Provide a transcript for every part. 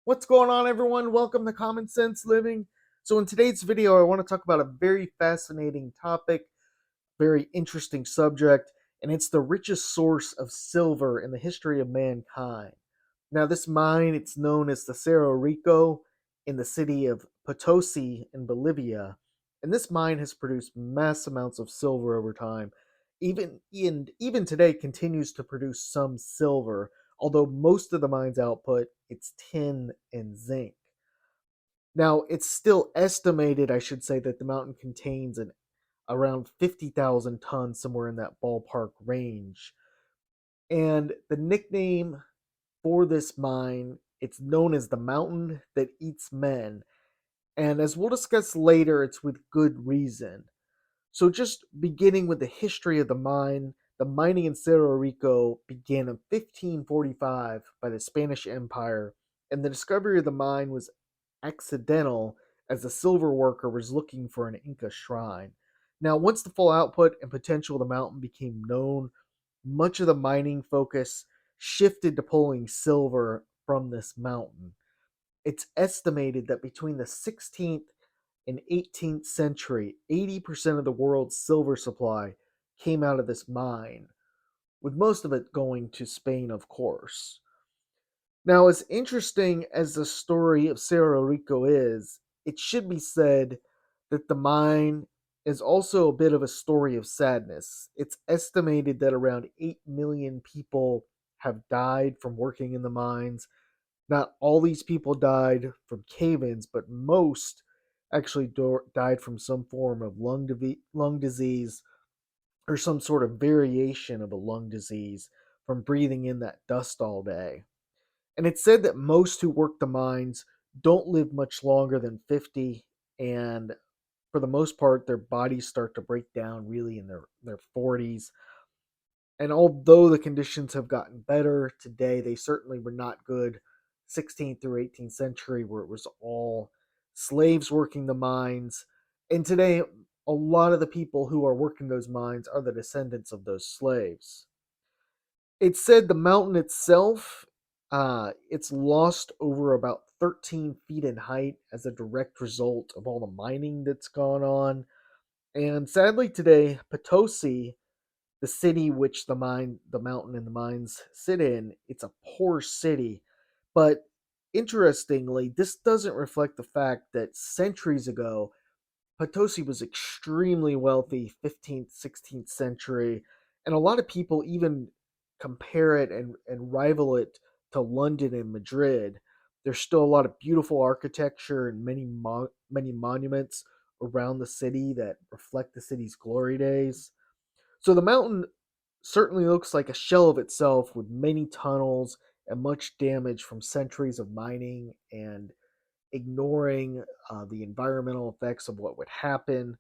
What's going on, everyone? Welcome to Common Sense Living. So in today's video, I want to talk about a very fascinating topic, very interesting subject, and it's the richest source of silver in the history of mankind. Now, this mine, it's known as the Cerro Rico in the city of Potosi in Bolivia, and this mine has produced mass amounts of silver over time. Even today continues to produce some silver, although most of the mine's output it's tin and zinc. Now, it's still estimated, I should say, that the mountain contains around 50,000 tons, somewhere in that ballpark range. And the nickname for this mine, it's known as the mountain that eats men. And as we'll discuss later, it's with good reason. So, just beginning with the history of the mining in Cerro Rico began in 1545 by the Spanish Empire, and the discovery of the mine was accidental as the silver worker was looking for an Inca shrine. Now, once the full output and potential of the mountain became known, much of the mining focus shifted to pulling silver from this mountain. It's estimated that between the 16th and 18th century, 80% of the world's silver supply came out of this mine, with most of it going to Spain, of course. Now, as interesting as the story of Cerro Rico is, it should be said that the mine is also a bit of a story of sadness. It's estimated that around 8 million people have died from working in the mines. Not all these people died from cave ins, but most actually died from some form of lung disease or some sort of variation of a lung disease from breathing in that dust all day. And it's said that most who work the mines don't live much longer than 50, and for the most part, their bodies start to break down really in their 40s. And although the conditions have gotten better today, they certainly were not good 16th through 18th century, where it was all slaves working the mines. And today, a lot of the people who are working those mines are the descendants of those slaves. It's said the mountain itself, it's lost over about 13 feet in height as a direct result of all the mining that's gone on. And sadly, today, Potosi, the city which the mountain and the mines sit in, it's a poor city. But interestingly, this doesn't reflect the fact that centuries ago, Potosi was extremely wealthy, 15th, 16th century, and a lot of people even compare it and rival it to London and Madrid. There's still a lot of beautiful architecture and many monuments around the city that reflect the city's glory days. So the mountain certainly looks like a shell of itself with many tunnels and much damage from centuries of mining and ignoring the environmental effects of what would happen.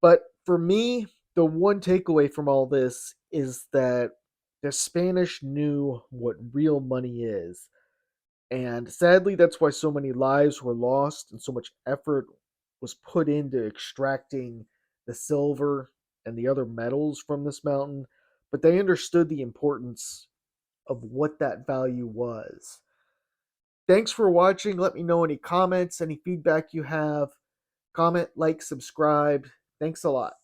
But for me, the one takeaway from all this is that the Spanish knew what real money is. And sadly, that's why so many lives were lost and so much effort was put into extracting the silver and the other metals from this mountain. But they understood the importance of what that value was. Thanks for watching. Let me know any comments, any feedback you have. Comment, like, subscribe. Thanks a lot.